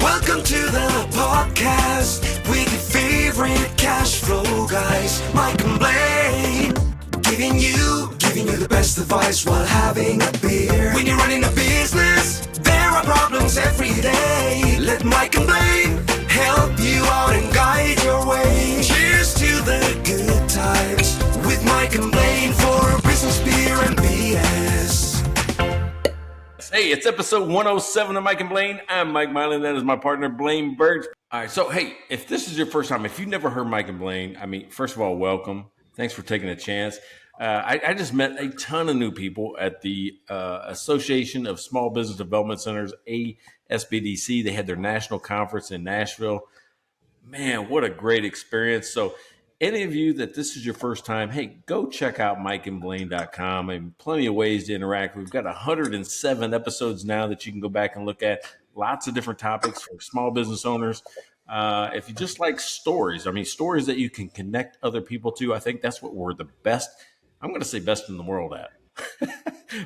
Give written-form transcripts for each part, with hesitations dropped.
Welcome to the podcast with your favorite cash flow guys, Mike and Blaine. Giving you the best advice while having a beer. When you're running a business, there are problems every day. Let Mike and Blaine help you out and guide your way. Cheers to the good times with Mike and Blaine for business, beer, and BS. Hey, it's episode 107 of Mike and Blaine. I'm Mike Blaine. That is my partner, Blaine Birch. All right, so hey, if this is your first time, if you've never heard Mike and Blaine, I mean, first of all, welcome. Thanks for taking a chance. I just met a ton of new people at the Association of Small Business Development Centers, ASBDC. They had their national conference in Nashville. Man, what a great experience. So any of you that this is your first time, hey, go check out mikeandblaine.com, and plenty of ways to interact. We've got 107 episodes now that you can go back and look at. Lots of different topics for small business owners. If you just like stories, I mean, stories that you can connect other people to, I think that's what we're the best. I'm going to say best in the world at.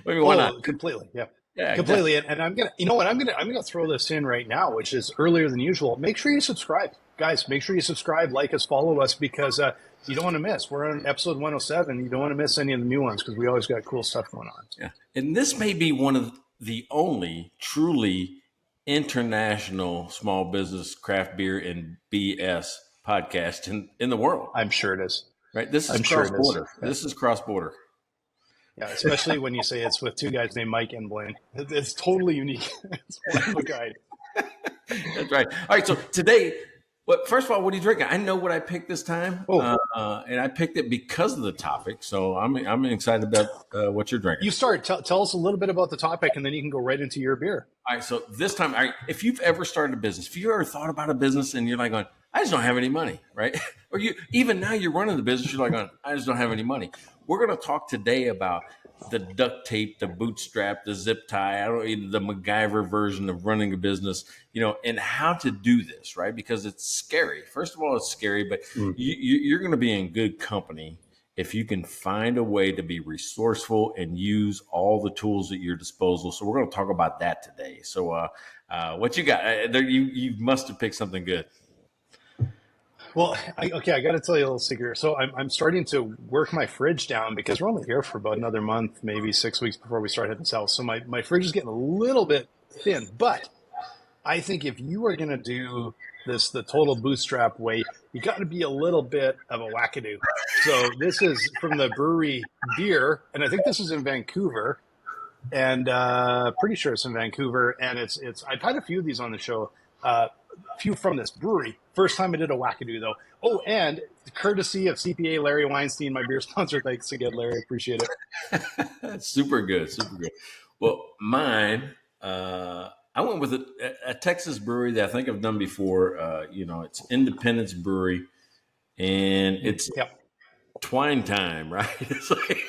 Maybe why not? Completely. Yeah. Yeah, completely. Exactly. And I'm going to, you know what, I'm going to throw this in right now, which is earlier than usual. Make sure you subscribe. Guys, make sure you subscribe, like us, follow us, because you don't want to miss. We're on episode 107. You don't want to miss any of the new ones because we always got cool stuff going on. Yeah. And this may be one of the only truly international small business craft beer and BS podcast in the world. I'm sure it is. Right. This is cross-border. This is cross-border. Yeah, especially when you say it's with two guys named Mike and Blaine. It's totally unique. It's one of a kind. That's right. All right. So today, first of all, what are you drinking? I know what I picked this time, and I picked it because of the topic. So I'm excited about what you're drinking. You start. Tell us a little bit about the topic, and then you can go right into your beer. All right. So this time, if you've ever started a business, if you ever thought about a business and you're like going, I just don't have any money, right? Or even now you're running the business, you're like going, I just don't have any money. We're going to talk today about the duct tape, the bootstrap, the zip tie, the MacGyver version of running a business, and how to do this, right? Because it's scary. First of all, it's scary, but you're going to be in good company if you can find a way to be resourceful and use all the tools at your disposal. So we're going to talk about that today. So what you got? You must have picked something good. Well, I got to tell you a little secret. So I'm starting to work my fridge down because we're only here for about another month, maybe 6 weeks before we start heading south. So my fridge is getting a little bit thin. But I think if you are going to do this the total bootstrap way, you got to be a little bit of a wackadoo. So this is from the brewery Beere, and I think this is in Vancouver, and pretty sure it's in Vancouver. And it's I've had a few of these on the show. A few from this brewery. First time I did a wackadoo, though. Oh, and courtesy of CPA Larry Weinstein, my beer sponsor. Thanks again, Larry. Appreciate it. That's super good. Super good. Well, mine, I went with a Texas brewery that I think I've done before. It's Independence Brewery, and it's Twine time, right? It's like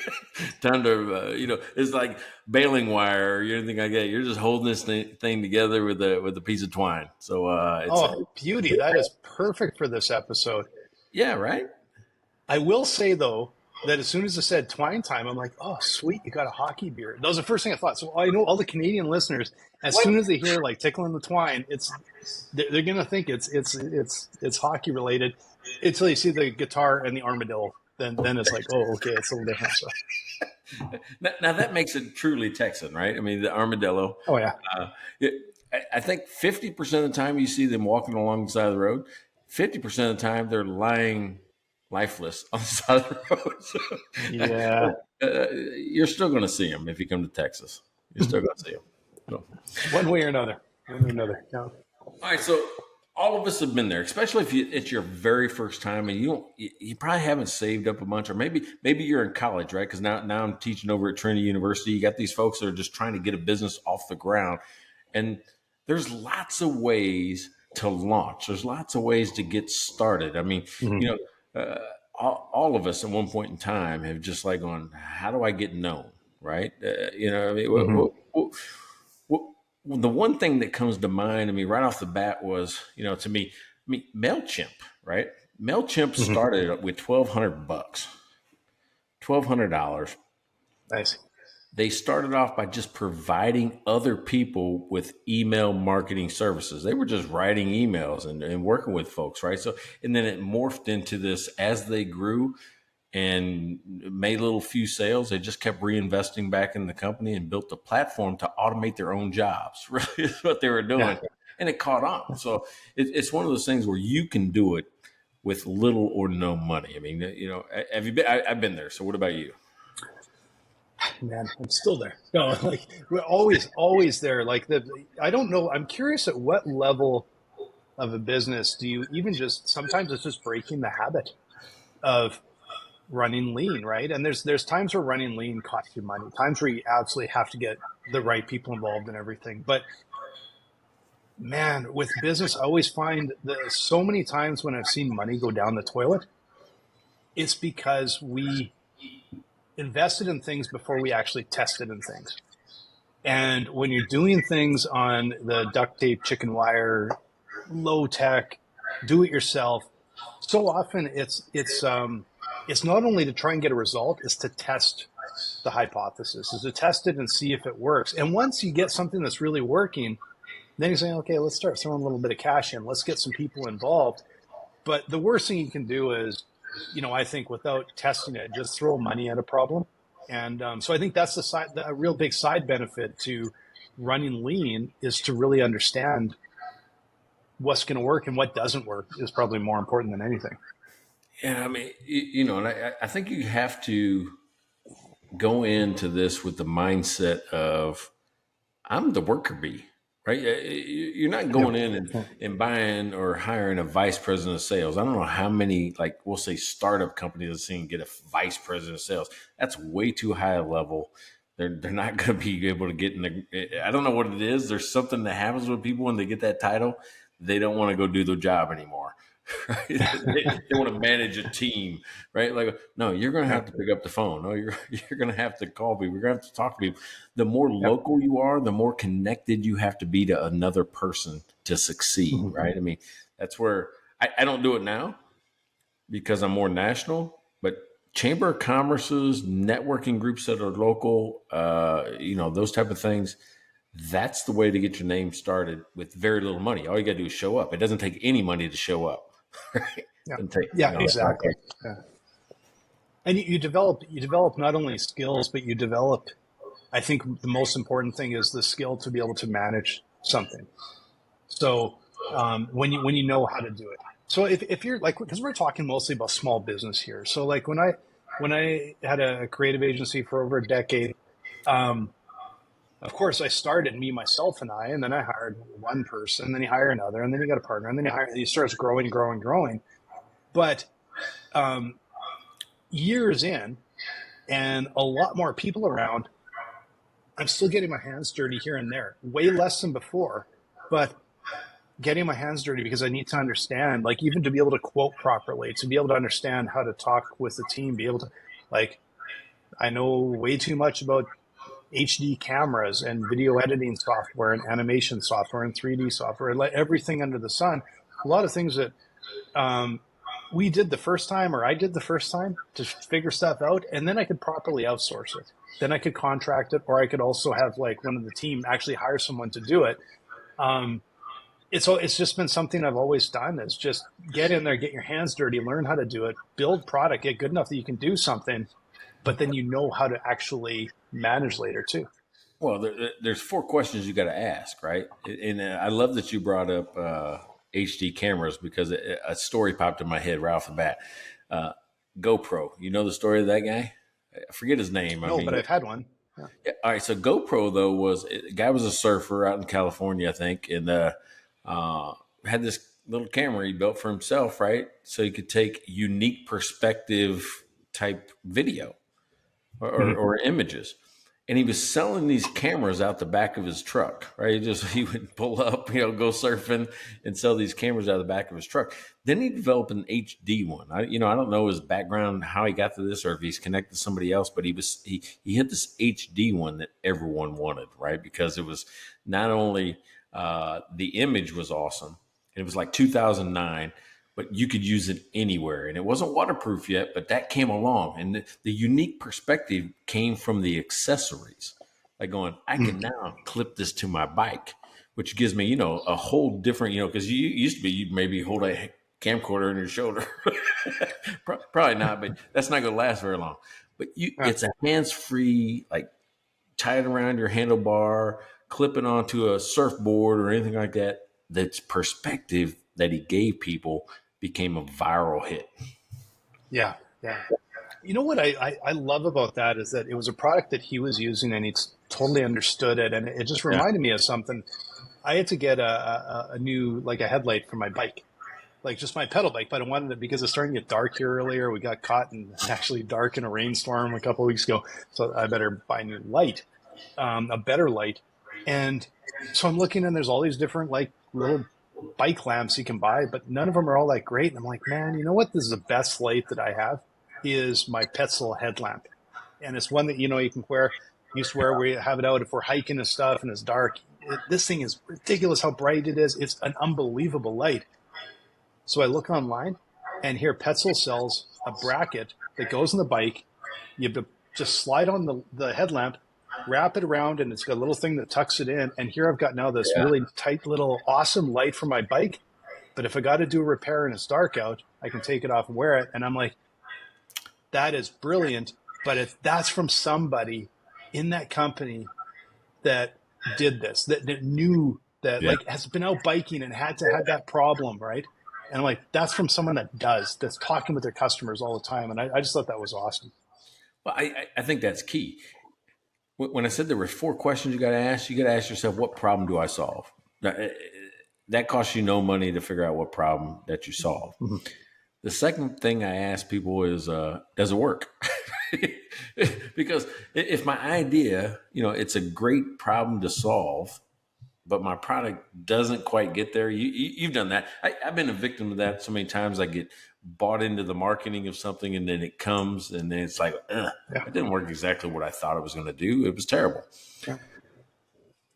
time to, it's like baling wire or anything like that. You're just holding this thing together with a piece of twine. So, beauty. That is perfect for this episode. Yeah, right? I will say, though, that as soon as it said Twine time, I'm like, oh, sweet, you got a hockey beer. That was the first thing I thought. So I know all the Canadian listeners, as soon as they hear like tickling the twine, they're going to think it's hockey related until you see the guitar and the armadillo. Then it's like, oh, okay, it's a little different. So. Now that makes it truly Texan, right? I mean, the armadillo. Oh, yeah. I think 50% of the time you see them walking along the side of the road, 50% of the time they're lying lifeless on the side of the road. So, yeah. You're still going to see them if you come to Texas. You're still going to see them. So. One way or another. Yeah. All right, so all of us have been there, especially if it's your very first time and you probably haven't saved up a bunch, or maybe you're in college, right? Because now I'm teaching over at Trinity University. You got these folks that are just trying to get a business off the ground, and there's lots of ways to launch. There's lots of ways to get started. I mean, all of us at one point in time have just like gone, how do I get known, right? The one thing that comes to mind, right off the bat was, to me, MailChimp, right? MailChimp started with $1,200. $1,200. Nice. they started off by just providing other people with email marketing services. They were just writing emails and working with folks, right? So, and then it morphed into this as they grew and made little few sales. They just kept reinvesting back in the company and built a platform to automate their own jobs. Really, is what they were doing, and it caught on. So it's one of those things where you can do it with little or no money. I mean, you know, have you been? I've been there. So what about you? Man, I'm still there. No, like we're always there. Like I don't know. I'm curious at what level of a business do you even just, sometimes it's just breaking the habit of running lean, right? And there's times where running lean costs you money, times where you absolutely have to get the right people involved in everything. But man, with business, I always find that so many times when I've seen money go down the toilet, it's because we invested in things before we actually tested in things. And when you're doing things on the duct tape, chicken wire, low tech, do it yourself, so often it's not only to try and get a result, it's to test the hypothesis, is to test it and see if it works. And once you get something that's really working, then you're saying, okay, let's start throwing a little bit of cash in. Let's get some people involved. But the worst thing you can do is, you know, I think without testing it, just throw money at a problem. And so I think that's a real big side benefit to running lean, is to really understand what's going to work and what doesn't work is probably more important than anything. Yeah, I mean, you know, and I think you have to go into this with the mindset of I'm the worker bee, right? You're not going in and buying or hiring a vice president of sales. I don't know how many, like we'll say startup companies are seeing get a vice president of sales. That's way too high a level. They're not going to be able to get in the, I don't know what it is. There's something that happens with people when they get that title. They don't want to go do their job anymore. Right? They want to manage a team, right? Like, no, you're going to have to pick up the phone. No, you're going to have to call people. You're going to have to talk to people. The more local you are, the more connected you have to be to another person to succeed, right? I mean, that's where I don't do it now because I'm more national, but Chamber of Commerce's networking groups that are local, you know, those type of things. That's the way to get your name started with very little money. All you got to do is show up. It doesn't take any money to show up. Right? Exactly. Yeah. And you develop not only skills, but you develop, I think the most important thing is the skill to be able to manage something. So when you know how to do it. So if you're like, because we're talking mostly about small business here. So like when I had a creative agency for over a decade, of course, I started myself, and then I hired one person, then you hire another, and then you got a partner, and then you starts growing. But years in, and a lot more people around, I'm still getting my hands dirty here and there, way less than before, but getting my hands dirty because I need to understand, like even to be able to quote properly, to be able to understand how to talk with the team, be able to, like, I know way too much about HD cameras and video editing software and animation software and 3D software, like everything under the sun. A lot of things that we did the first time, or I did the first time, to figure stuff out, and then I could properly outsource it. Then I could contract it, or I could also have like one of the team actually hire someone to do it. It's just been something I've always done, is just get in there, get your hands dirty, learn how to do it, build product, get good enough that you can do something, but then you know how to actually manage later too. Well, there's 4 questions you got to ask, right? And I love that you brought up HD cameras, because a story popped in my head right off the bat. GoPro, you know the story of that guy? I forget his name. No, but I've had one. Yeah. All right, so GoPro though the guy was a surfer out in California, I think, and had this little camera he built for himself, right? So he could take unique perspective type video or images. And he was selling these cameras out the back of his truck, right? He would pull up, go surfing and sell these cameras out of the back of his truck. Then he developed an HD one. I don't know his background, how he got to this, or if he's connected to somebody else, but he hit this HD one that everyone wanted, right? Because it was not only the image was awesome, and it was like 2009, but you could use it anywhere. And it wasn't waterproof yet, but that came along. And the unique perspective came from the accessories. Like going, I can now clip this to my bike, which gives me, a whole different, because you used to be, you'd maybe hold a camcorder on your shoulder. Probably not, but that's not going to last very long. But it's a hands-free, like tie it around your handlebar, clip it onto a surfboard or anything like that. That's perspective that he gave people became a viral hit. Yeah. You know what I love about that is that it was a product that he was using and he totally understood it. And it just reminded me of something. I had to get a new, like a headlight for my bike, like just my pedal bike, but I wanted it because it's starting to get dark here earlier. We got caught in actually dark in a rainstorm a couple of weeks ago. So I better buy a new light, a better light. And so I'm looking and there's all these different like little bike lamps you can buy, but none of them are all that great. And I'm like, man, you know what? This is the best light that I have is my Petzl headlamp. And it's one that, you can wear, used to wear where you have it out if we're hiking and stuff and it's dark. This thing is ridiculous how bright it is. It's an unbelievable light. So I look online and here Petzl sells a bracket that goes on the bike. You have to just slide on the headlamp, wrap it around, and it's got a little thing that tucks it in. And here I've got now this really tight little awesome light for my bike. But if I got to do a repair and it's dark out, I can take it off and wear it. And I'm like, that is brilliant. But if that's from somebody in that company that did this, that knew that like has been out biking and had to have that problem, right? And I'm like, that's from someone that's talking with their customers all the time. And I just thought that was awesome. Well, I think that's key. When I said there were 4 questions you got to ask yourself, what problem do I solve? Now, that costs you no money to figure out what problem that you solve. Mm-hmm. The second thing I ask people is, does it work? Because if my idea, it's a great problem to solve, but my product doesn't quite get there. You've done that. I've been a victim of that so many times. I get bought into the marketing of something and then it comes and then it's like, it didn't work exactly what I thought it was going to do. It was terrible. Yeah.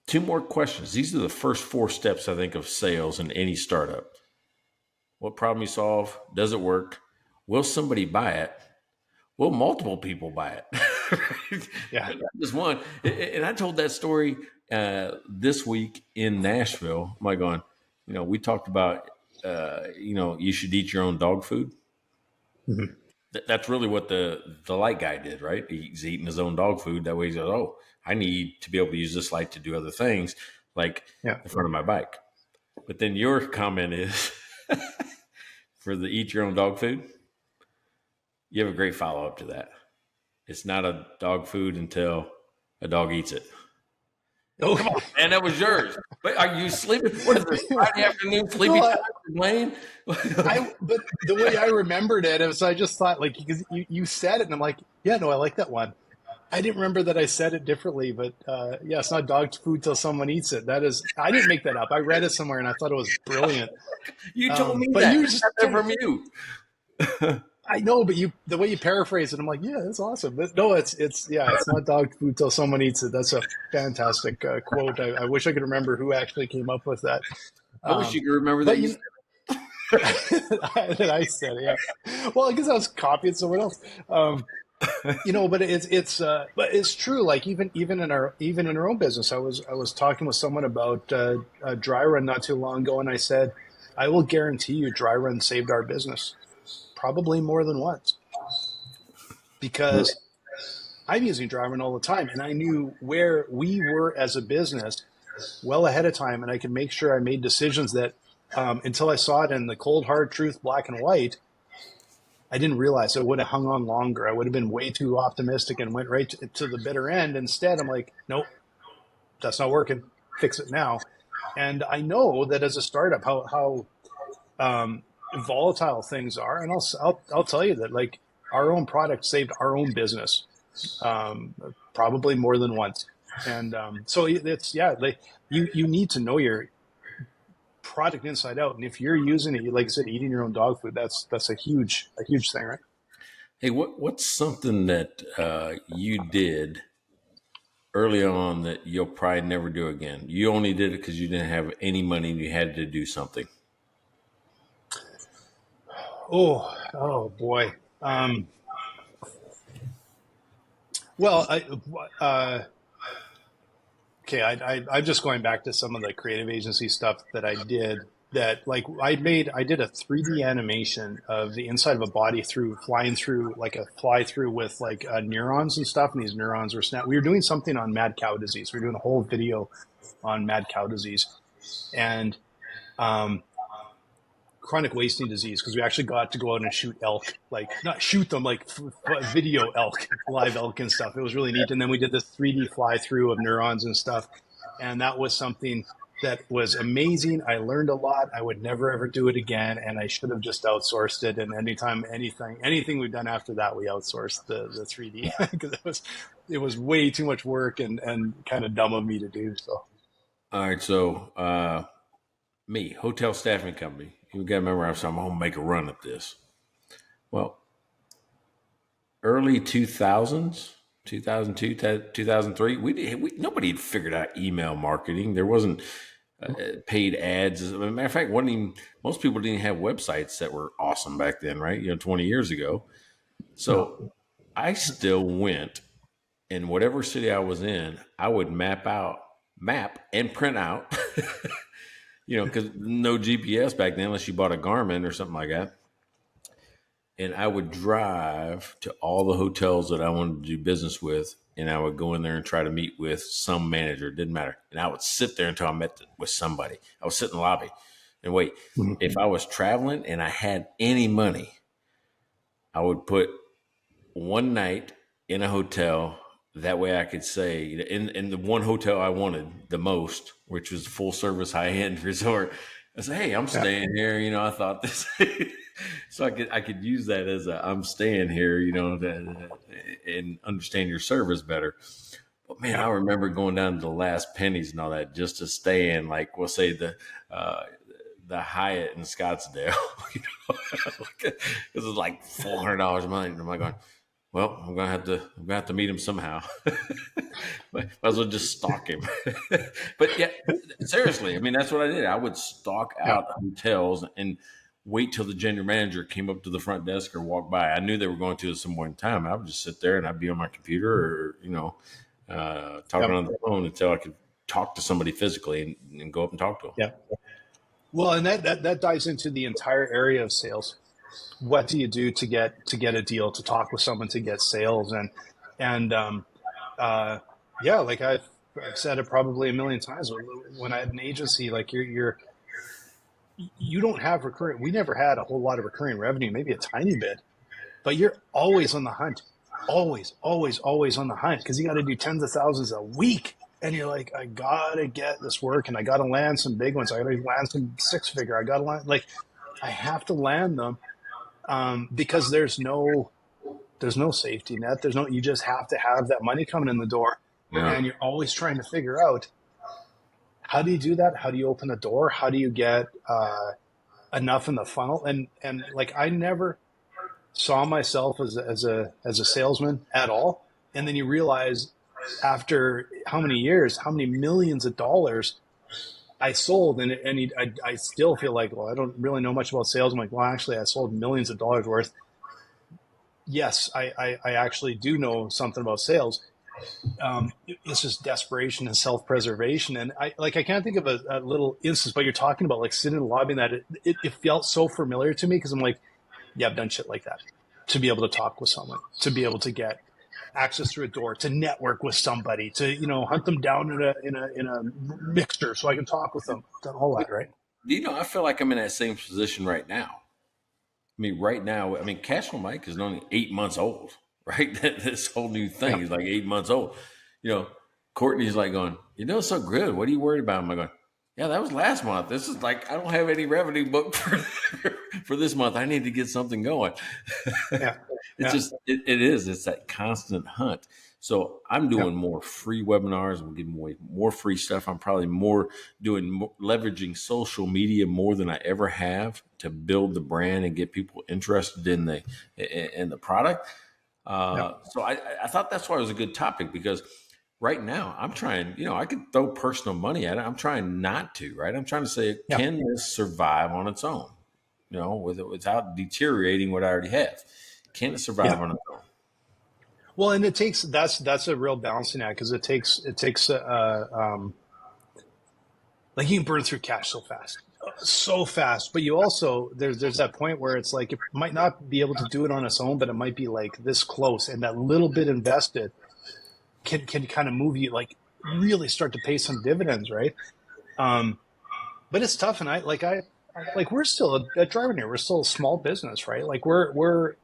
2 more questions. These are the first 4 steps, I think, of sales in any startup. What problem you solve? Does it work? Will somebody buy it? Will multiple people buy it? Not just one. And I told that story this week in Nashville. Am I going? We talked about you should eat your own dog food. Mm-hmm. That's really what the light guy did, right? He's eating his own dog food. That way he goes, oh, I need to be able to use this light to do other things, like in front of my bike. But then your comment is for the eat your own dog food. You have a great follow-up to that. It's not a dog food until a dog eats it. Oh, come on. And that was yours. But are you sleeping? What is this, Friday afternoon sleepy time, Blaine? But the way I remembered it was I just thought, like, because you said it, and I'm like, I like that one. I didn't remember that I said it differently, but it's not dog food till someone eats it. That is, I didn't make that up. I read it somewhere, and I thought it was brilliant. You told me that. You just from you. I know, but the way you paraphrase it, I'm like, that's awesome. But no, it's not dog food till someone eats it. That's a fantastic quote. I wish I could remember who actually came up with that. I wish you could remember that. That I said it. Yeah. Well, I guess I was copying someone else. But it's true. Like even in our own business, I was talking with someone about a dry run not too long ago, and I said, I will guarantee you, dry run saved our business. Probably more than once, because I'm using dry run all the time, and I knew where we were as a business well ahead of time, and I could make sure I made decisions that until I saw it in the cold hard truth, black and white, I didn't realize I would have hung on longer. I would have been way too optimistic and went right to the bitter end. Instead, I'm like, nope, that's not working. Fix it now. And I know that as a startup, how volatile things are, and I'll tell you that, like, our own product saved our own business probably more than once. And so it's you need to know your product inside out, and if you're using it, like I said, eating your own dog food, that's a huge thing, right? Hey, what's something that you did early on that you'll probably never do again? You only did it because you didn't have any money and you had to do something. Oh boy. Well, okay, I'm just going back to some of the creative agency stuff that I did. That like I did a 3D animation of the inside of a body through flying through like a fly through with like neurons and stuff, and these neurons were snap. We were doing something on mad cow disease. We were doing a whole video on mad cow disease and um, chronic wasting disease because we actually got to go out and shoot elk, like not shoot them, like video elk, live elk and stuff. It was really neat. And then we did this 3D fly through of neurons and stuff. And that was something that was amazing. I learned a lot. I would never ever do it again. And I should have just outsourced it. And anytime, anything we've done after that, we outsourced the 3D because it was way too much work and kind of dumb of me to do. So. All right. So, me, hotel staffing company. You got to remember, I'm going to make a run at this. Well, early 2000s, 2002, 2003, nobody had figured out email marketing. There wasn't paid ads. As a matter of fact, most people didn't have websites that were awesome back then, right? 20 years ago. So I still went in whatever city I was in, I would map and print out, because no GPS back then unless you bought a Garmin or something like that. And I would drive to all the hotels that I wanted to do business with, and I would go in there and try to meet with some manager. It didn't matter. And I would sit there until I met with somebody. I would sit in the lobby and wait. Mm-hmm. If I was traveling and I had any money, I would put one night in a hotel. That way I could say in the one hotel I wanted the most, which was a full service high-end resort, I said, hey, I'm staying here. I thought this. So I could use that as I'm staying here, and understand your service better. But man, I remember going down to the last pennies and all that just to stay in, like we'll say the Hyatt in Scottsdale. This is like $400 a month. I'm like going, well, I'm gonna have to meet him somehow. Might as well just stalk him. But yeah, seriously, I mean that's what I did. I would stalk out hotels and wait till the general manager came up to the front desk or walked by. I knew they were going to at some point in time. I would just sit there and I'd be on my computer or talking on the phone until I could talk to somebody physically and go up and talk to them. Yeah. Well, and that dives into the entire area of sales. What do you do to get a deal, to talk with someone, to get sales? Like I've said it probably a million times when I had an agency, like you don't have recurring. We never had a whole lot of recurring revenue, maybe a tiny bit, but you're always on the hunt, always on the hunt because you got to do tens of thousands a week. And you're like, I got to get this work and I got to land some big ones. I got to land some six-figure. I got to land, I have to land them. Because there's no safety net. You just have to have that money coming in the door. Yeah. And you're always trying to figure out, how do you do that? How do you open the door? How do you get, enough in the funnel? And like, I never saw myself as a salesman at all. And then you realize after how many years, how many millions of dollars I sold, and I still feel like, well, I don't really know much about sales. I'm like, well, actually, I sold millions of dollars worth. Yes, I actually do know something about sales. It's just desperation and self-preservation. And I can't think of a little instance, but you're talking about like sitting in the lobby and that it felt so familiar to me because I'm like, yeah, I've done shit like that. To be able to talk with someone, to be able to get access through a door, to network with somebody, to hunt them down in a mixer so I can talk with them. Done all that, right? I feel like I'm in that same position right now. I mean, right now, Casual Mike is only 8 months old, right? This whole new thing is like 8 months old. Courtney's like going, it's so good. What are you worried about? I'm going, yeah, that was last month. This is like, I don't have any revenue booked for this month. I need to get something going. Yeah. It's that constant hunt. So I'm doing more free webinars. I'm giving away more free stuff. I'm probably leveraging social media more than I ever have to build the brand and get people interested in the product. So I thought that's why it was a good topic because right now I'm trying, I could throw personal money at it. I'm trying not to, right? I'm trying to say, can this survive on its own? without deteriorating what I already have? Can it survive Yeah. on its own? Well, and it takes that's a real balancing act because it takes like you can burn through cash so fast, but you also there's that point where it's like it might not be able to do it on its own, but it might be like this close, and that little bit invested can kind of move you, like really start to pay some dividends, right? But it's tough, and I we're still at Driving here. We're still a small business, right? Like we're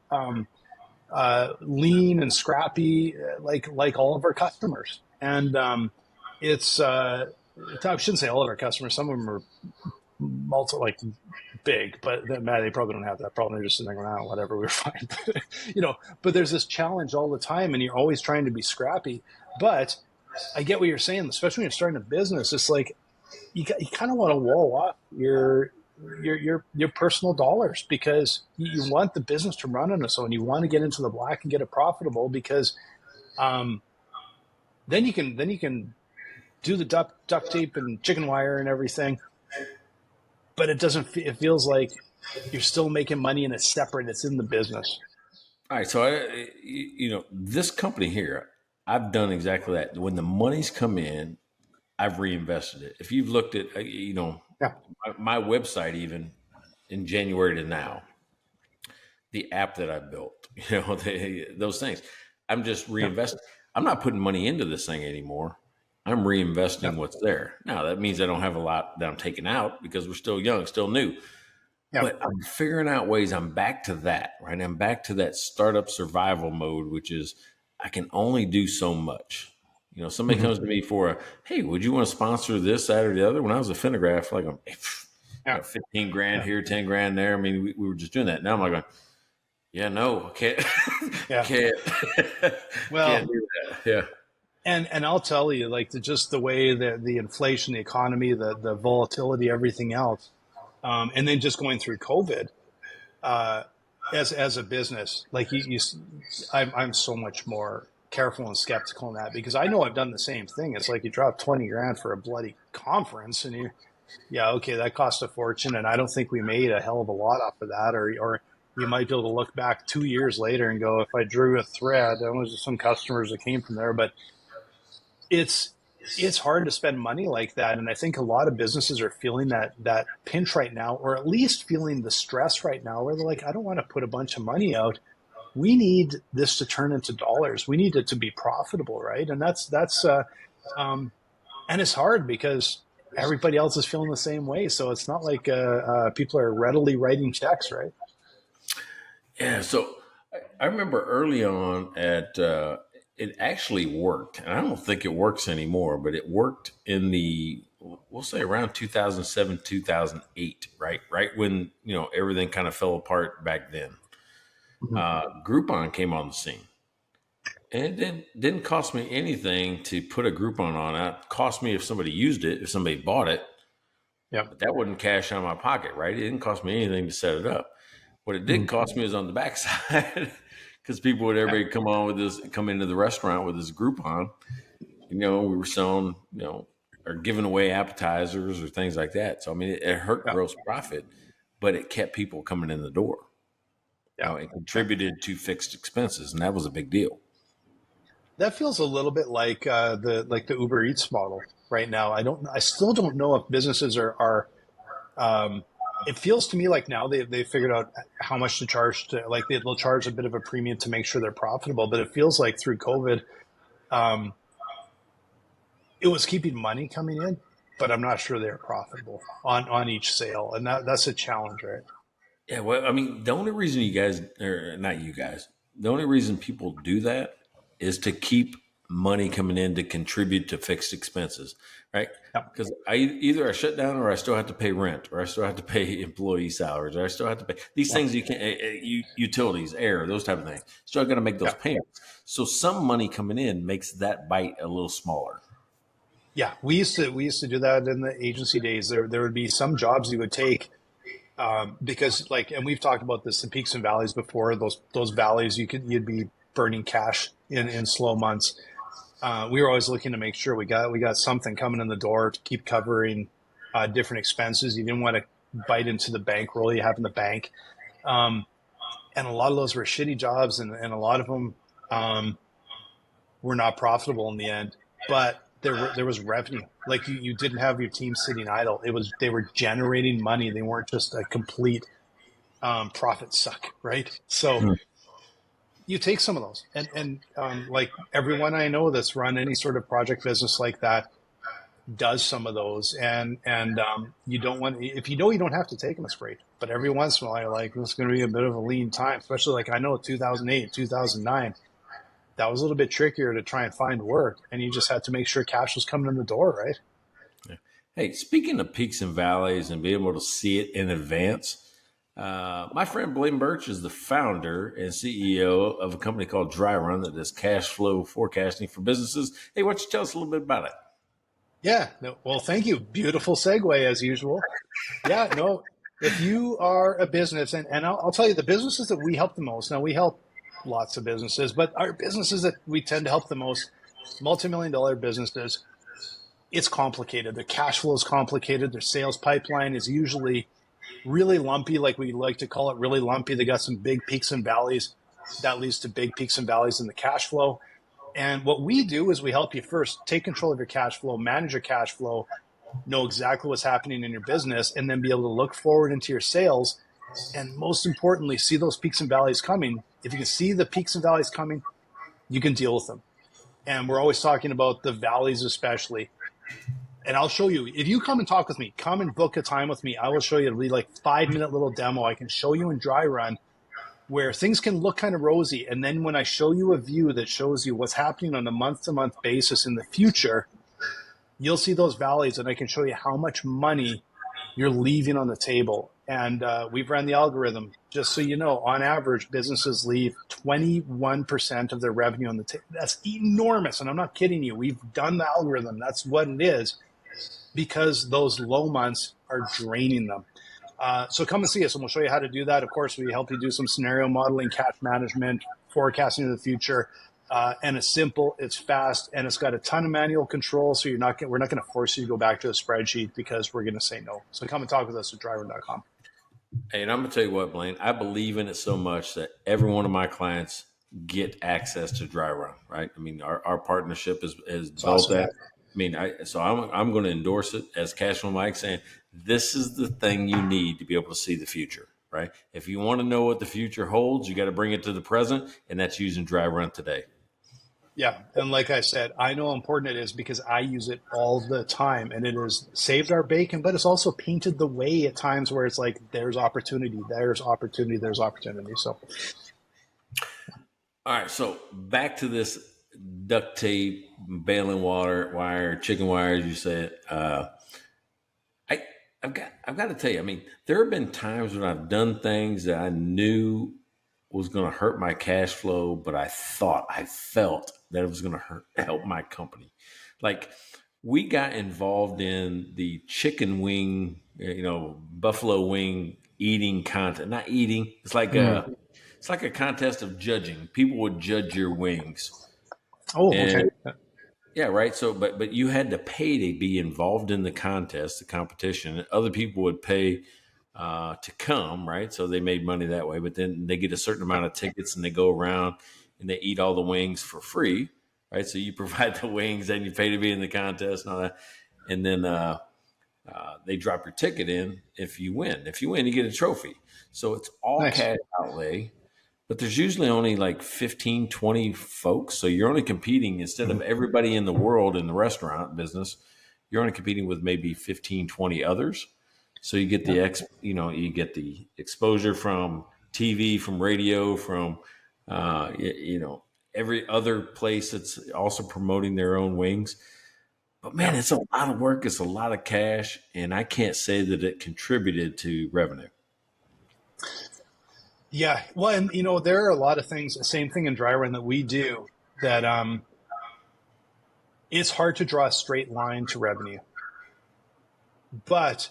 lean and scrappy, like all of our customers, and it's I shouldn't say all of our customers. Some of them are like big, but they probably don't have that problem. They're just sitting around, whatever. We're fine, But there's this challenge all the time, and you're always trying to be scrappy. But I get what you're saying, especially when you're starting a business. It's like you kind of want to wall off your personal dollars because you want the business to run on its own. You want to get into the black and get it profitable because then you can do the duct tape and chicken wire and everything. But it feels like you're still making money and it's separate. It's in the business. All right. So, this company here, I've done exactly that. When the money's come in, I've reinvested it. If you've looked at, Yeah. my website, even in January to now, the app that I built, those things, I'm just reinvesting. I'm not putting money into this thing anymore. I'm reinvesting what's there. Now, that means I don't have a lot that I'm taking out because we're still young, still new. Yeah. But I'm figuring out ways. I'm back to that, right? I'm back to that startup survival mode, which is I can only do so much. Somebody comes to me for hey, would you want to sponsor this, that, or the other? When I was a Finograph, like, 15 grand here, 10 grand there. I mean, we were just doing that. Now I'm like, yeah, no, I can't. Yeah. Can't. Well, can't do that. Yeah. And I'll tell you, like just the way the inflation, the economy, the volatility, everything else, and then just going through COVID, as a business, like I'm so much more careful and skeptical in that because I know I've done the same thing. It's like you drop 20 grand for a bloody conference, and okay, that cost a fortune, and I don't think we made a hell of a lot off of that, or you might be able to look back 2 years later and go, if I drew a thread, there was some customers that came from there, but it's hard to spend money like that. And I think a lot of businesses are feeling that pinch right now, or at least feeling the stress right now where they're like, I don't want to put a bunch of money out. We need this to turn into dollars. We need it to be profitable. Right. And and it's hard because everybody else is feeling the same way. So it's not like people are readily writing checks. Right. Yeah. So I remember early on it actually worked. And I don't think it works anymore, but it worked in we'll say around 2007, 2008, right? Right when, everything kind of fell apart back then. Groupon came on the scene. And it didn't cost me anything to put a Groupon on. It cost me if somebody used it, if somebody bought it. Yeah. But that wouldn't cash out of my pocket, right? It didn't cost me anything to set it up. What it did cost me is on the backside. Because everybody come into the restaurant with this Groupon. We were selling, or giving away appetizers or things like that. So, I mean, it hurt gross profit, but it kept people coming in the door. It contributed to fixed expenses, and that was a big deal. That feels a little bit like the Uber Eats model right now. I still don't know if businesses are it feels to me like now they figured out how much to charge like they'll charge a bit of a premium to make sure they're profitable. But it feels like through COVID, it was keeping money coming in, but I'm not sure they're profitable on each sale. And that's a challenge, right? Yeah. Well, I mean, the only reason the only reason people do that is to keep money coming in to contribute to fixed expenses, right? Because either I shut down or I still have to pay rent or I still have to pay employee salaries or I still have to pay these things you can't, utilities, air, those type of things. Still got to make those payments. So some money coming in makes that bite a little smaller. Yeah, we used to do that in the agency days. There would be some jobs you would take because and we've talked about this, the peaks and valleys before. Those valleys you'd be burning cash in slow months. We were always looking to make sure we got something coming in the door to keep covering different expenses. You didn't want to bite into the bankroll you have in the bank. And a lot of those were shitty jobs, and a lot of them were not profitable in the end. But there was revenue. Like you didn't have your team sitting idle. They were generating money. They weren't just a complete profit suck, right? So you take some of those, and like everyone I know that's run any sort of project business like that does some of those, and you don't want, if you know you don't have to take them, it's great. But every once in a while, you're like, this is going to be a bit of a lean time, especially like I know 2008, 2009, that was a little bit trickier to try and find work, and you just had to make sure cash was coming in the door, right? Yeah. Hey, speaking of peaks and valleys and being able to see it in advance, my friend Blaine Birch is the founder and CEO of a company called Dry Run that does cash flow forecasting for businesses. Hey, why don't you tell us a little bit about it? Yeah. No, well, thank you. Beautiful segue as usual. Yeah. No, if you are a business, and I'll tell you the businesses that we help the most. Now we help lots of businesses, but our businesses that we tend to help the most, multi-million-dollar businesses, it's complicated. Their cash flow is complicated. Their sales pipeline is usually really lumpy, like we like to call it, really lumpy. They got some big peaks and valleys. That leads to big peaks and valleys in the cash flow. And what we do is we help you first take control of your cash flow, manage your cash flow, know exactly what's happening in your business, and then be able to look forward into your sales. And most importantly, see those peaks and valleys coming. If you can see the peaks and valleys coming, you can deal with them. And we're always talking about the valleys, especially. And I'll show you, if you come and talk with me, come and book a time with me, I will show you. It'll be like 5-minute little demo. I can show you in Dry Run where things can look kind of rosy. And then when I show you a view that shows you what's happening on a month-to-month basis in the future, you'll see those valleys, and I can show you how much money you're leaving on the table. And we've ran the algorithm. Just so you know, on average, businesses leave 21% of their revenue on the table. That's enormous. And I'm not kidding you. We've done the algorithm. That's what it is, because those low months are draining them. So come and see us, and we'll show you how to do that. Of course, we help you do some scenario modeling, cash management, forecasting of the future. And it's simple, it's fast, and it's got a ton of manual control. So we're not going to force you to go back to a spreadsheet, because we're going to say no. So come and talk with us at dryrun.com. Hey, and I'm going to tell you what, Blaine, I believe in it so much that every one of my clients get access to Dry Run, right? I mean, our partnership is developed awesome, that. I mean, I'm going to endorse it as Cashflow Mike, saying this is the thing you need to be able to see the future, right? If you want to know what the future holds, you got to bring it to the present, and that's using Dry Run today. Yeah. And like I said, I know how important it is because I use it all the time, and it has saved our bacon, but it's also painted the way at times where it's like, there's opportunity, there's opportunity, there's opportunity. So. All right. So back to this duct tape, baling wire, chicken wire, as you said. I've got to tell you, I mean, there have been times when I've done things that I knew was going to hurt my cash flow, but I felt that it was going to help my company. Like, we got involved in the chicken wing, buffalo wing eating contest. Not eating. It's like a contest of judging. People would judge your wings. Oh, okay. Yeah, right. So, but you had to pay to be involved in the contest, the competition. Other people would pay to come, right? So they made money that way. But then they get a certain amount of tickets, and they go around and they eat all the wings for free, right? So you provide the wings, and you pay to be in the contest and all that. And then they drop your ticket in if you win. If you win, you get a trophy. So it's all Nice. cash outlay. But there's usually only like 15, 20 folks. So you're only competing, instead of everybody in the world in the restaurant business, you're only competing with maybe 15, 20 others. So you get you get the exposure from TV, from radio, from, every other place that's also promoting their own wings. But man, it's a lot of work. It's a lot of cash. And I can't say that it contributed to revenue. Yeah. Well, and there are a lot of things, the same thing in Dry Run that we do, that it's hard to draw a straight line to revenue. But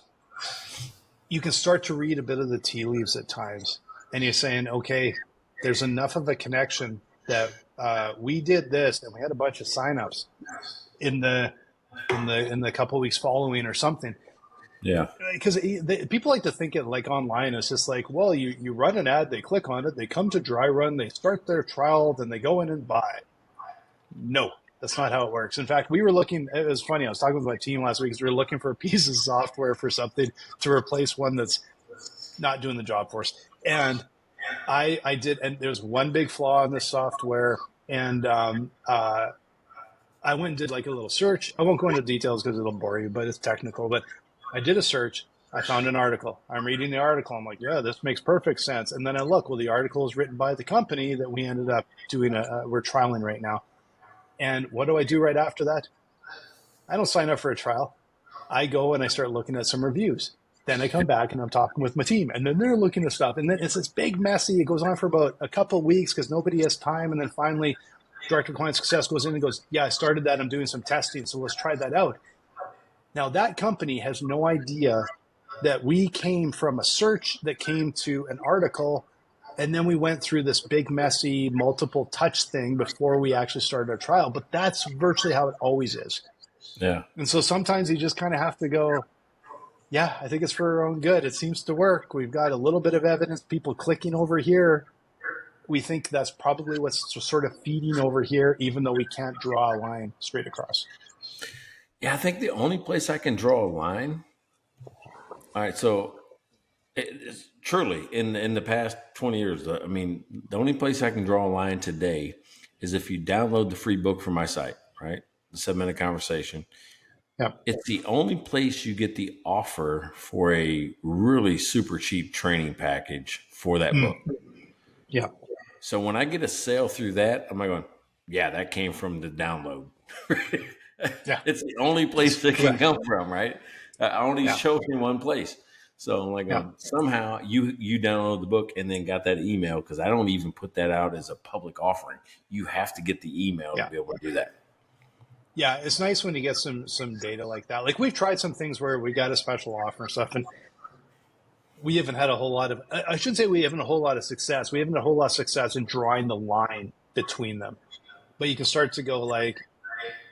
you can start to read a bit of the tea leaves at times, and you're saying, okay, there's enough of a connection that we did this, and we had a bunch of signups in the couple of weeks following or something. Yeah. Because people like to think it like online. It's just like, well, you run an ad, they click on it, they come to dry run, they start their trial, then they go in and buy. No, that's not how it works. In fact, we were looking, it was funny. I was talking with my team last week because we were looking for a piece of software for something to replace one that's not doing the job for us. And I did, and there's one big flaw in this software. And I went and did like a little search. I won't go into details because it'll bore you, but it's technical. But I did a search. I found an article. I'm reading the article. I'm like, yeah, this makes perfect sense. And then I look, well, the article is written by the company that we ended up doing, we're trialing right now. And what do I do right after that? I don't sign up for a trial. I go and I start looking at some reviews. Then I come back and I'm talking with my team, and then they're looking at stuff. And then it's this big messy. It goes on for about a couple of weeks because nobody has time. And then finally, Director of Client Success goes in and goes, yeah, I started that. I'm doing some testing, so let's try that out. Now, that company has no idea that we came from a search that came to an article, and then we went through this big, messy, multiple touch thing before we actually started our trial. But that's virtually how it always is. Yeah. And so sometimes you just kind of have to go, yeah, I think it's for our own good. It seems to work. We've got a little bit of evidence, people clicking over here. We think that's probably what's sort of feeding over here, even though we can't draw a line straight across. Yeah, I think the only place I can draw a line. All right, so truly in the past 20 years, I mean, the only place I can draw a line today is if you download the free book from my site, right? The 7-minute conversation. Yeah. It's the only place you get the offer for a really super cheap training package for that book. Yeah. So when I get a sale through that, I'm like going, yeah, that came from the download. Yeah. It's the only place that can come from, right? I only showed me one place. So I'm like, somehow you download the book and then got that email, because I don't even put that out as a public offering. You have to get the email to be able to do that. Yeah, it's nice when you get some data like that. Like, we've tried some things where we got a special offer and stuff, and we haven't had a whole lot of, I shouldn't say we haven't a whole lot of success. We haven't a whole lot of success in drawing the line between them. But you can start to go like,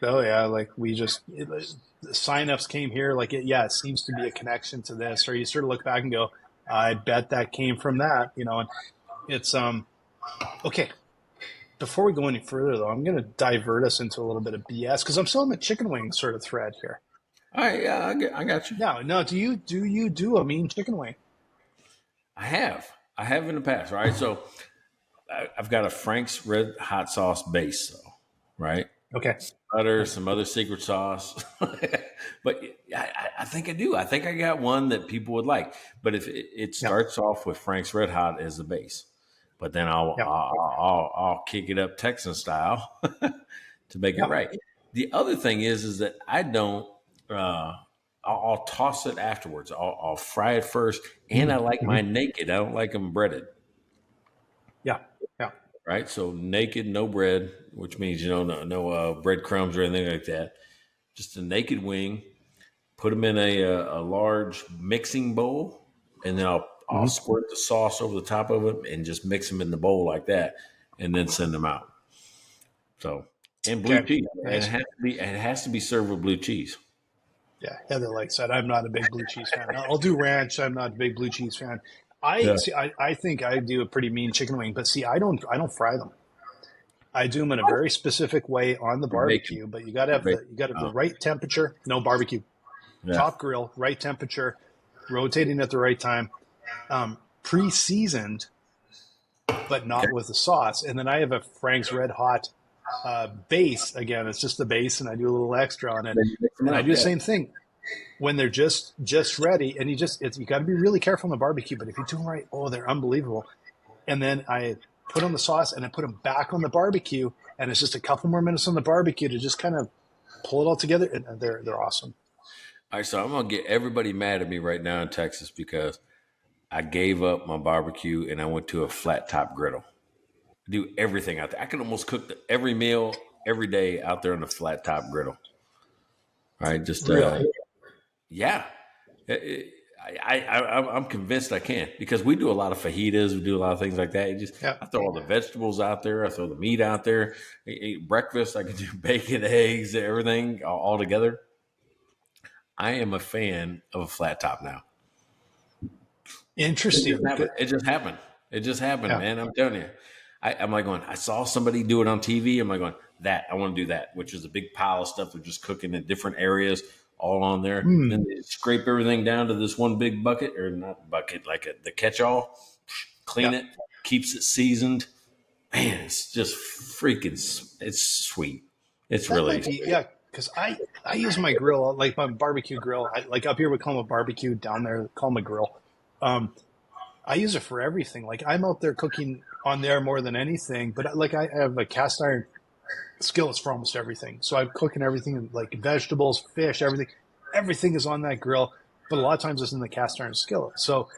oh yeah, like signups came here. Like, it seems to be a connection to this. Or you sort of look back and go, I bet that came from that, and it's, okay. Before we go any further, though, I'm going to divert us into a little bit of BS because I'm still in the chicken wing sort of thread here. All right, yeah, I got you. Now, do you do a mean chicken wing? I have in the past, right? So I've got a Frank's Red Hot Sauce base, right? Okay. Butter, some other secret sauce, but I think I do. I think I got one that people would like. But if it starts off with Frank's Red Hot as the base, but then I'll kick it up Texan style to make it right. The other thing is that I don't. I'll toss it afterwards. I'll fry it first, and I like mine naked. I don't like them breaded. Yeah. Right. So naked, no bread, which means no breadcrumbs or anything like that. Just a naked wing. Put them in a large mixing bowl, and then I'll squirt the sauce over the top of it and just mix them in the bowl like that, and then send them out. So, and blue cheese. Nice. It has to be served with blue cheese. Yeah, Heather likes that. I'm not a big blue cheese fan. I'll do ranch. I'm not a big blue cheese fan. I think I do a pretty mean chicken wing, but see, I don't fry them. I do them in a very specific way on the barbecue, but you got to have the right temperature. No barbecue, top grill, right temperature, rotating at the right time, pre-seasoned, but not with the sauce. And then I have a Frank's Red Hot base. Again, it's just the base, and I do a little extra on it. And I do the same thing when they're just ready. And you got to be really careful on the barbecue. But if you do them right, they're unbelievable. And then I put on the sauce and I put them back on the barbecue, and it's just a couple more minutes on the barbecue to just kind of pull it all together. And they're awesome. All right, so I'm gonna get everybody mad at me right now in Texas because I gave up my barbecue and I went to a flat top griddle. Do everything out there. I can almost cook every meal every day out there on the flat top griddle. All right, just really? I'm convinced I can, because we do a lot of fajitas, we do a lot of things like that. I throw all the vegetables out there, I throw the meat out there. I eat breakfast, I can do bacon, eggs, everything all together. I am a fan of a flat top now. Interesting. It just happened. It just happened, Yeah. man. I'm telling you. I'm like going, I saw somebody do it on TV. I'm like going, I want to do that, which is a big pile of stuff. They're just cooking in different areas all on there. Mm. Then they scrape everything down to this one big bucket, or not bucket, like the catch-all, clean it, keeps it seasoned. Man, it's just freaking, it's sweet. It's That really might be, yeah, because I use my grill, like my barbecue grill. Like up here, we call them a barbecue. Down there, we call them a grill. I use it for everything. Like I'm out there cooking on there more than anything. But like I have a cast iron skillets for almost everything. So I'm cooking everything like vegetables, fish, everything. Everything is on that grill. But a lot of times it's in the cast iron skillet. So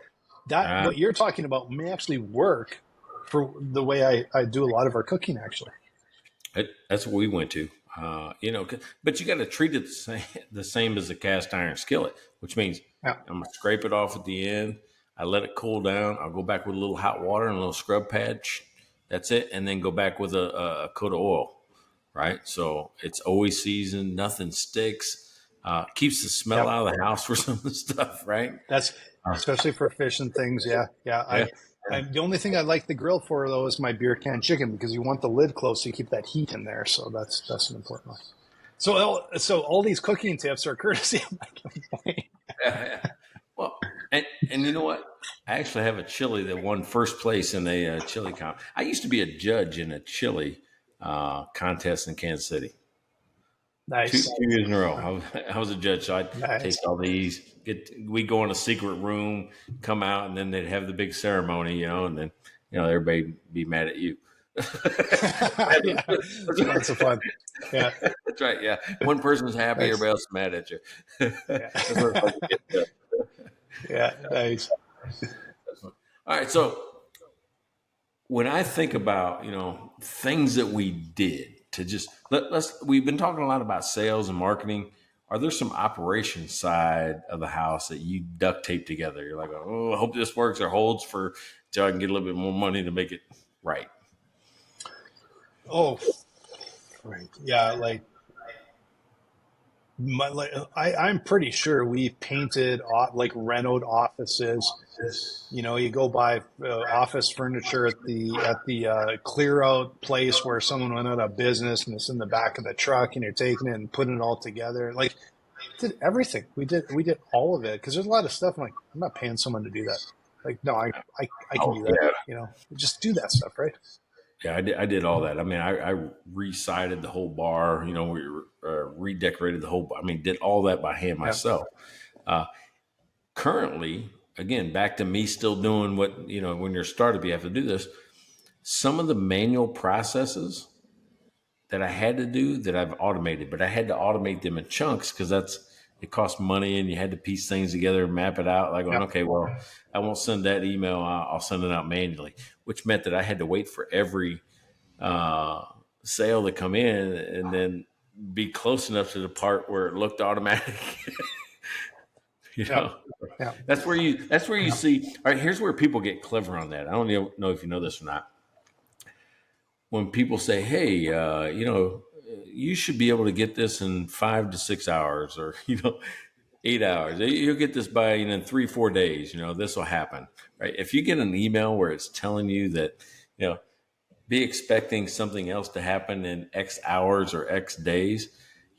that what you're talking about may actually work for the way I do a lot of our cooking, actually. That's what we went to. But you got to treat it the same as a cast iron skillet, which means I'm going to scrape it off at the end. I let it cool down. I'll go back with a little hot water and a little scrub pad. That's it. And then go back with a coat of oil, right? So it's always seasoned. Nothing sticks. Keeps the smell out of the house for some of the stuff, right? That's especially for fish and things. Yeah. The only thing I like the grill for, though, is my beer can chicken, because you want the lid closed so you keep that heat in there. So that's an important one. So all these cooking tips are courtesy of Mike Blaine. Well, and you know what? I actually have a chili that won first place in a chili comp. I used to be a judge in a chili contest in Kansas City. Nice. 2 years in a row. I was a judge, so I'd taste all these. We go in a secret room, come out, and then they'd have the big ceremony, and then everybody be mad at you. Yeah. That's fun. Yeah, that's right. Yeah, one person's happy, everybody else is mad at you. Yeah, nice. All right, so when I think about things that we did to just we've been talking a lot about sales and marketing. Are there some operations side of the house that you duct tape together? You're like, oh, I hope this works or holds till I can get a little bit more money to make it right. Oh, right. Yeah, I'm pretty sure we painted like renoed offices. You go buy office furniture at the clear out place where someone went out of business, and it's in the back of the truck, and you're taking it and putting it all together. Like, did everything. We did all of it, because there's a lot of stuff. I'm like, I'm not paying someone to do that. Like, no, I can do that. Yeah. Just do that stuff, right? Yeah, I did all that. I mean, I re-sided the whole bar. We redecorated the whole bar. I mean, did all that by hand myself. Currently, again, back to me still doing what, when you're a startup, you have to do this. Some of the manual processes that I had to do that I've automated, but I had to automate them in chunks because it cost money, and you had to piece things together and map it out. Like, okay, well, I won't send that email. I'll send it out manually, which meant that I had to wait for every sale to come in and then be close enough to the part where it looked automatic. That's where you see. All right, here's where people get clever on that. I don't know if you know this or not. When people say, "Hey, you should be able to get this in 5 to 6 hours, or 8 hours. You'll get this by in 3-4 days. This will happen." Right? If you get an email where it's telling you that, be expecting something else to happen in X hours or X days.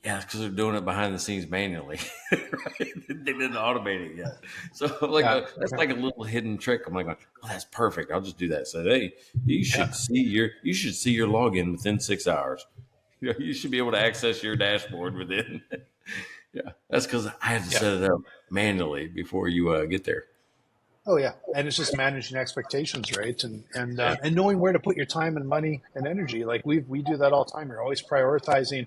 Yeah, it's because they're doing it behind the scenes manually. Right? They didn't automate it yet. So that's like a little hidden trick. I'm like, oh, that's perfect. I'll just do that. So hey, you should see your login within 6 hours. You should be able to access your dashboard within. Yeah, that's because I have to set it up manually before you get there. Oh yeah, and it's just managing expectations, right? And knowing where to put your time and money and energy. Like we do that all the time. You're always prioritizing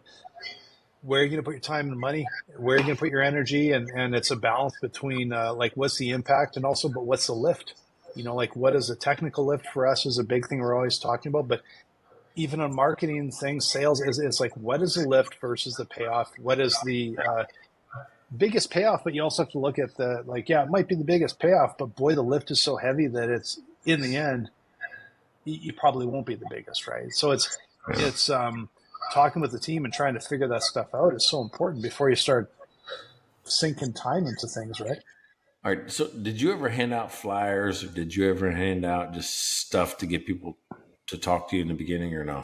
where you're going to put your time and money, where you're going to put your energy, and it's a balance between like what's the impact and also, but what's the lift? Like what is the technical lift for us is a big thing we're always talking about, but even on marketing things, sales is like, what is the lift versus the payoff? What is the biggest payoff? But you also have to look at it might be the biggest payoff, but boy, the lift is so heavy that it's in the end, you probably won't be the biggest, right? So it's talking with the team and trying to figure that stuff out is so important before you start sinking time into things, right? All right. So did you ever hand out flyers, or did you ever hand out just stuff to get people to talk to you in the beginning, or no?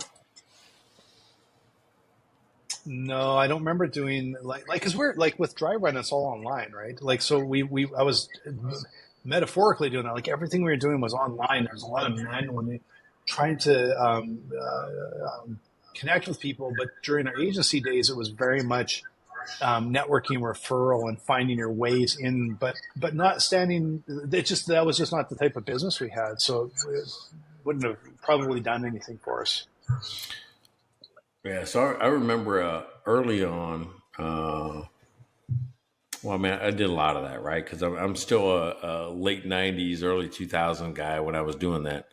No, I don't remember doing because we're like with dry run, it's all online, right? Like, so I was metaphorically doing that. Like everything we were doing was online. There's a lot of manual trying to connect with people. But during our agency days, it was very much networking, referral, and finding your ways in, but not standing. That was just not the type of business we had. So it wouldn't have probably done anything for us. Yeah. So I remember early on. Well, I mean, I did a lot of that, right? Because I'm still a late '90s, early 2000 guy when I was doing that.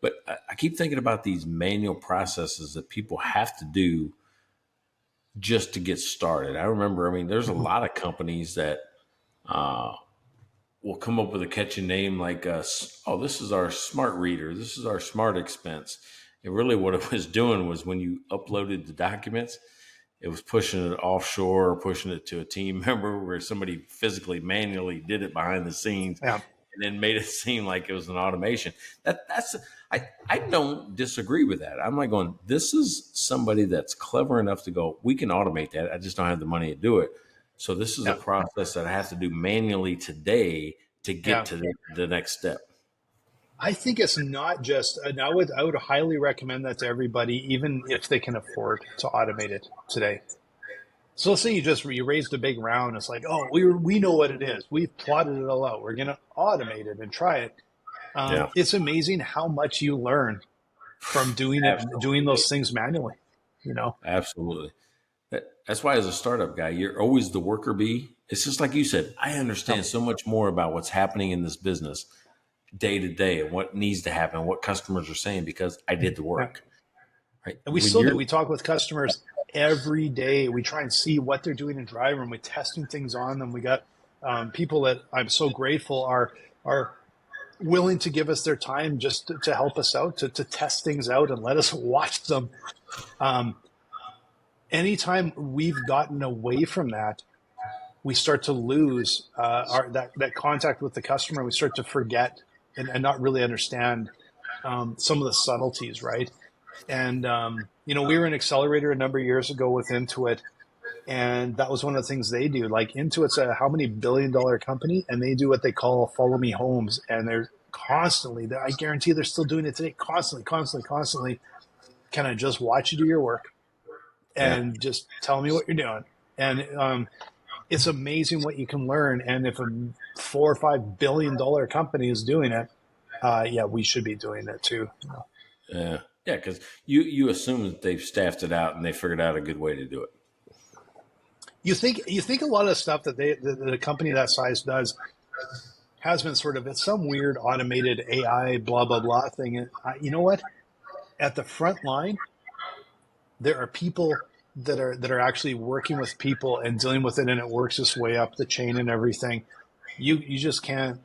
But I keep thinking about these manual processes that people have to do just to get started. I remember, I mean, there's a lot of companies that will come up with a catchy name like, oh, this is our smart reader. This is our smart expense. And really what it was doing was when you uploaded the documents, it was pushing it offshore or pushing it to a team member where somebody physically manually did it behind the scenes. Yeah. And then made it seem like it was an automation. I don't disagree with that. I'm like going, this is somebody that's clever enough to go, we can automate that. I just don't have the money to do it. So this is a process that I have to do manually today to get to the next step. I think it's not just, and I would highly recommend that to everybody, even if they can afford to automate it today. So let's say you raised a big round. It's like, oh, we know what it is. We've plotted it all out. We're going to automate it and try it. It's amazing how much you learn from doing those things manually, you know? Absolutely. That's why as a startup guy, you're always the worker bee. It's just like you said, I understand so much more about what's happening in this business day to day and what needs to happen, what customers are saying, because I did the work. Right? And we still do. We talk with customers every day. We try and see what they're doing in dry room. We're testing things on them. We got people that I'm so grateful are willing to give us their time just to help us out, to test things out and let us watch them. Anytime we've gotten away from that, we start to lose that contact with the customer. We start to forget and not really understand some of the subtleties, right? And, we were an accelerator a number of years ago with Intuit, and that was one of the things they do. Like Intuit's a how many billion-dollar company, and they do what they call follow me homes. And they're constantly, I guarantee they're still doing it today, constantly, kind of just watch you do your work and just tell me what you're doing. And it's amazing what you can learn. And if a $4 or $5 billion company is doing it, we should be doing it too. Yeah. Yeah, because you assume that they've staffed it out and they figured out a good way to do it. You think a lot of the stuff that the company that size does has been sort of, it's some weird automated AI blah blah blah thing. And you know what? At the front line, there are people that are actually working with people and dealing with it, and it works its way up the chain and everything. You just can't.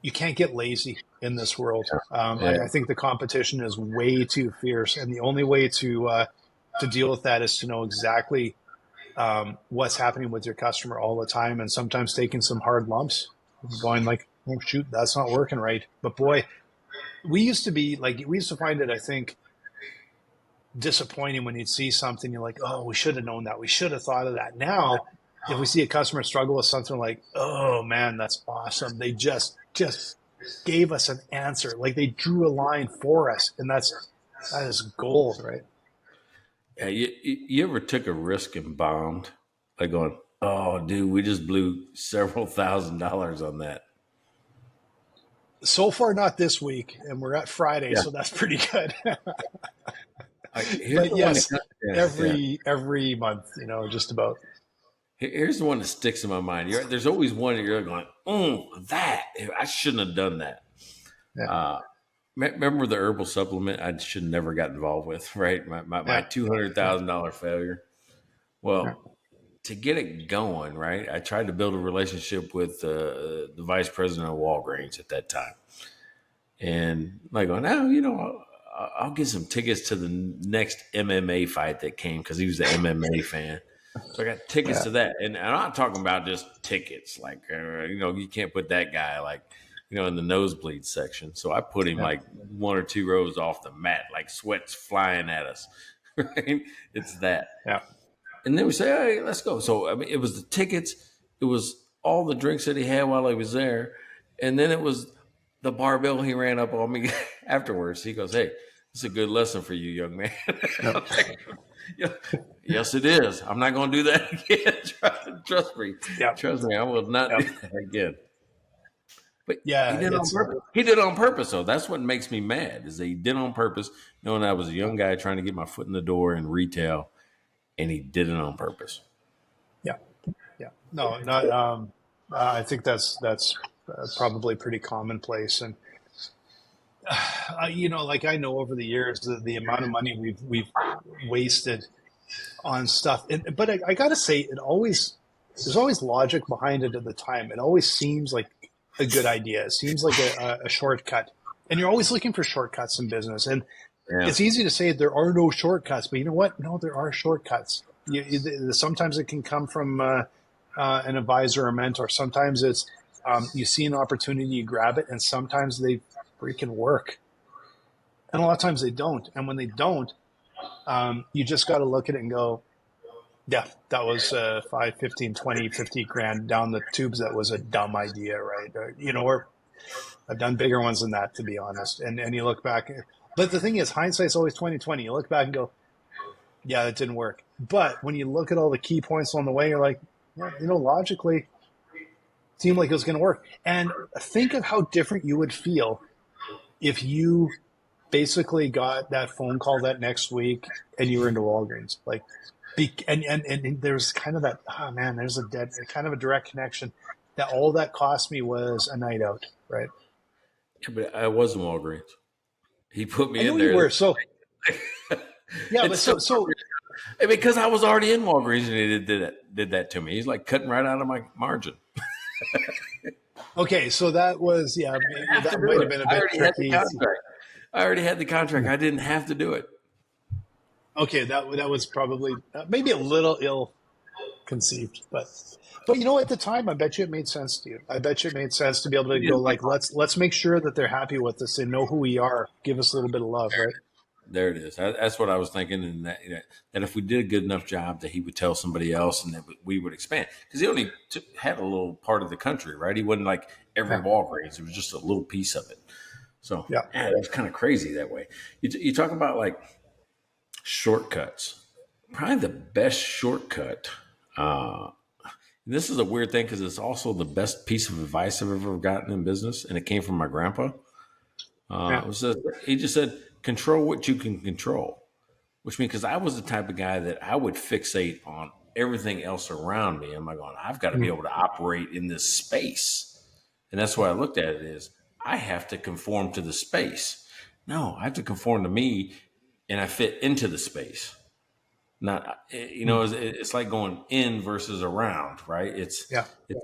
You can't get lazy in this world. I think the competition is way too fierce, and the only way to deal with that is to know exactly what's happening with your customer all the time, and sometimes taking some hard lumps, going like, "Oh shoot, that's not working right." But boy, we used to find it, I think, disappointing when you'd see something, you're like, "Oh, we should have known that. We should have thought of that." Now, if we see a customer struggle with something, like, "Oh man, that's awesome. They just gave us an answer. Like they drew a line for us." And that is gold, right? Yeah. You ever took a risk and bombed? Like going, oh, dude, we just blew several $1,000s on that. So far, not this week. And we're at Friday, so that's pretty good. But yes, every month, just about. Here's the one that sticks in my mind. There's always one that you're going, that I shouldn't have done that. Yeah. Remember the herbal supplement I should never got involved with, right? My $200,000 failure. Well, to get it going, right? I tried to build a relationship with the vice president of Walgreens at that time, and like going, I'll get some tickets to the next MMA fight that came because he was an MMA fan. So I got tickets to that, and I'm not talking about just tickets. Like you can't put that guy like in the nosebleed section. So I put him Yeah. like 1 or 2 rows off the mat, like sweat's flying at us. Right? It's that. Yeah. And then we say, hey, let's go. So I mean, it was the tickets, it was all the drinks that he had while he was there, and then it was the barbell he ran up on me afterwards. He goes, "Hey, this is a good lesson for you, young man." Yep. Yeah, yes, it is. I'm not going to do that again. Trust me. Yep. Trust me. I will not Yep. do that again. But Yeah, he did it on purpose. He did it on purpose, though. That's what makes me mad. Is that he did it on purpose, knowing I was a young guy trying to get my foot in the door in retail, and he did it on purpose. Yeah. Yeah. No, not. I think that's probably pretty commonplace, and like I know over the years the amount of money we've wasted on stuff. But I got to say, there's always logic behind it at the time. It always seems like a good idea. It seems like a shortcut, and you're always looking for shortcuts in business. And it's easy to say there are no shortcuts, but you know what? No, there are shortcuts. Sometimes it can come from an advisor or mentor. Sometimes it's you see an opportunity, you grab it, and sometimes they freaking work. And a lot of times they don't. And when they don't, you just got to look at it and go, yeah, that was 5, 15, 20, 50 grand down the tubes. That was a dumb idea, right? Or I've done bigger ones than that, to be honest. And you look back. But the thing is, hindsight's always 20/20. You look back and go, yeah, that didn't work. But when you look at all the key points along the way, you're like, yeah, logically, it seemed like it was going to work. And think of how different you would feel if you basically got that phone call that next week and you were into Walgreens. Like, and there's kind of that, there's kind of a direct connection that all that cost me was a night out, right? Yeah, but I wasn't Walgreens. He put me I know in there. You were, so yeah, but so because I was already in Walgreens and he did that to me. He's like cutting right out of my margin. Okay, so that was that might have been a bit tricky. I already had the contract. I didn't have to do it. Okay, that was probably maybe a little ill conceived, but at the time, I bet you it made sense to you. I bet you it made sense to be able to go like, let's make sure that they're happy with us. They know who we are. Give us a little bit of love, right? There it is. That's what I was thinking, and that if we did a good enough job, that he would tell somebody else, and that we would expand. Because he only had a little part of the country, right? He wasn't like every Walgreens; it was just a little piece of it. So that's kind of crazy that way. You talk about like shortcuts. Probably the best shortcut. This is a weird thing because it's also the best piece of advice I've ever gotten in business, and it came from my grandpa. He just said, control what you can control, which means because I was the type of guy that I would fixate on everything else around me. I'm like, I've got to be able to operate in this space. And that's why I looked at it is I have to conform to the space. No, I have to conform to me and I fit into the space. Not, it's like going in versus around, right?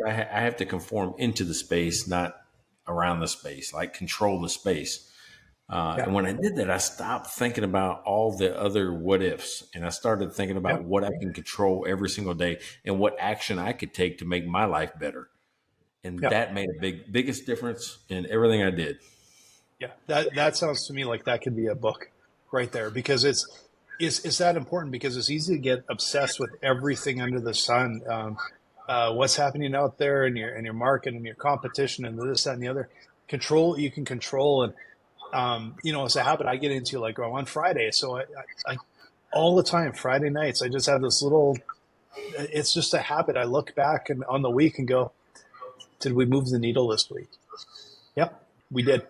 I have to conform into the space, not around the space, like control the space. And when I did that, I stopped thinking about all the other what ifs, and I started thinking about what I can control every single day and what action I could take to make my life better. And that made a biggest difference in everything I did. Yeah, that sounds to me like that could be a book right there, because it's that important, because it's easy to get obsessed with everything under the sun. What's happening out there in your market and your competition and this, that, and the other. Control, you can control. And it's a habit I get into, like on Friday. So I all the time, Friday nights, I just have this it's just a habit. I look back on the week and go, did we move the needle this week? Yep, we did.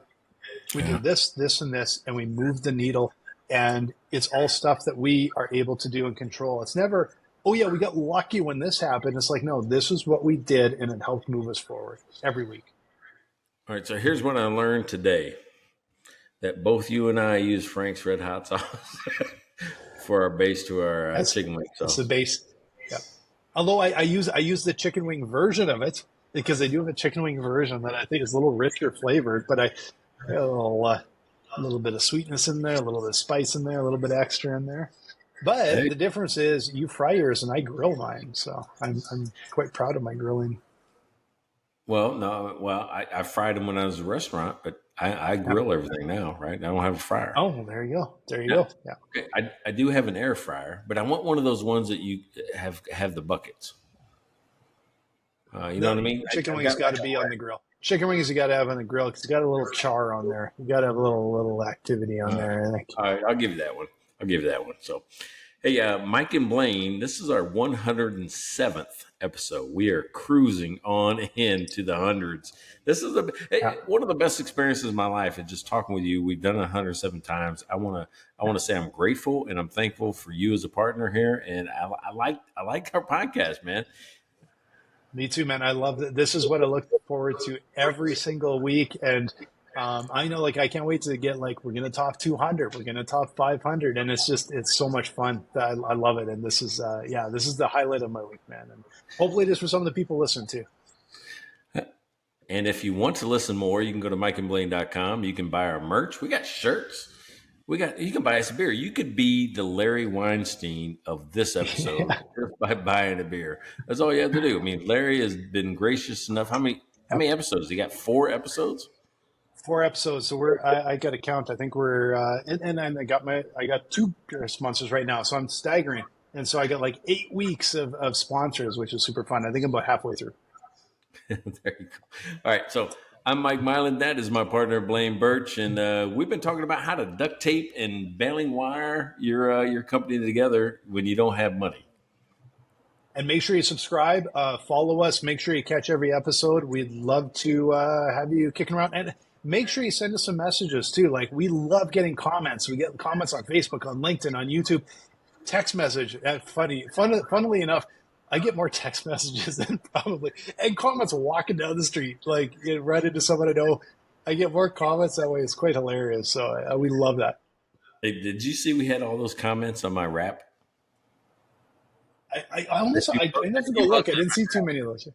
We did this, and this, and we moved the needle. And it's all stuff that we are able to do and control. It's never, we got lucky when this happened. It's like, no, this is what we did, and it helped move us forward every week. All right, so here's what I learned today. That both you and I use Frank's Red Hot sauce for our base to our chicken wing sauce. That's the base. Yeah. Although I use the chicken wing version of it, because they do have a chicken wing version that I think is a little richer flavored, but I a little bit of sweetness in there, a little bit of spice in there, a little bit extra in there. But the difference is you fry yours and I grill mine. So I'm quite proud of my grilling. Well, no, I fried them when I was at a restaurant, but I grill everything now, right? I don't have a fryer. Oh, there you go. There you go. Yeah. Okay. I do have an air fryer, but I want one of those ones that you have the buckets. You know what I mean? Chicken wings got to be on the grill. Chicken wings you got to have on the grill because it's got a little char on there. You got to have a little activity on there. I think. All right, I'll give you that one. So, hey, Mike and Blaine, this is our 107th episode. We are cruising on into the hundreds. This is one of the best experiences of my life. And just talking with you, we've done it 107 times. I want to say I'm grateful and I'm thankful for you as a partner here. And I like our podcast, man. Me too, man. I love that. This is what I look forward to every single week. And I know, I can't wait to get, we're going to top 200. We're going to top 500. And it's so much fun. I love it. And this is the highlight of my week, man. And hopefully this was some of the people listen to. And if you want to listen more, you can go to mikeandblaine.com. You can buy our merch. We got shirts. You can buy us a beer. You could be the Larry Weinstein of this episode just by buying a beer. That's all you have to do. I mean, Larry has been gracious enough. How many episodes? You got 4 episodes? 4 episodes. So I got to count. I think we're and I got 2 sponsors right now. So I'm staggering. And so I got 8 weeks of sponsors, which is super fun. I think I'm about halfway through. There you go. All right. So I'm Mike Mylan. That is my partner, Blaine Birch. And we've been talking about how to duct tape and baling wire your company together when you don't have money. And make sure you subscribe, follow us. Make sure you catch every episode. We'd love to have you kicking around. And make sure you send us some messages, too. We love getting comments. We get comments on Facebook, on LinkedIn, on YouTube. Text message. Funnily enough, I get more text messages than probably, and comments walking down the street, run into someone I know. I get more comments that way. It's quite hilarious. So we love that. Hey, did you see we had all those comments on my rap? I didn't have to go look. I didn't see too many of those.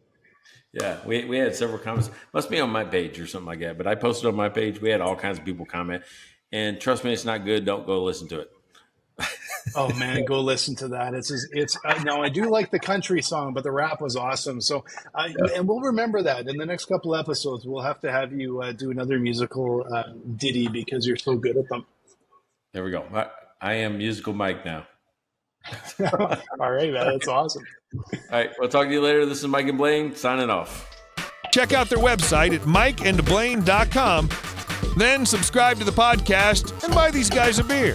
Yeah, we had several comments. Must be on my page or something like that. But I posted on my page. We had all kinds of people comment. And trust me, it's not good. Don't go listen to it. Oh man, go listen to that. It's now I do like the country song, but the rap was awesome. So, and we'll remember that in the next couple episodes. We'll have to have you do another musical ditty because you're so good at them. There we go. I am Musical Mike now. All right, man. That's awesome. All right, we'll talk to you later. This is Mike and Blaine signing off. Check out their website at mikeandblaine.com. Then subscribe to the podcast and buy these guys a beer.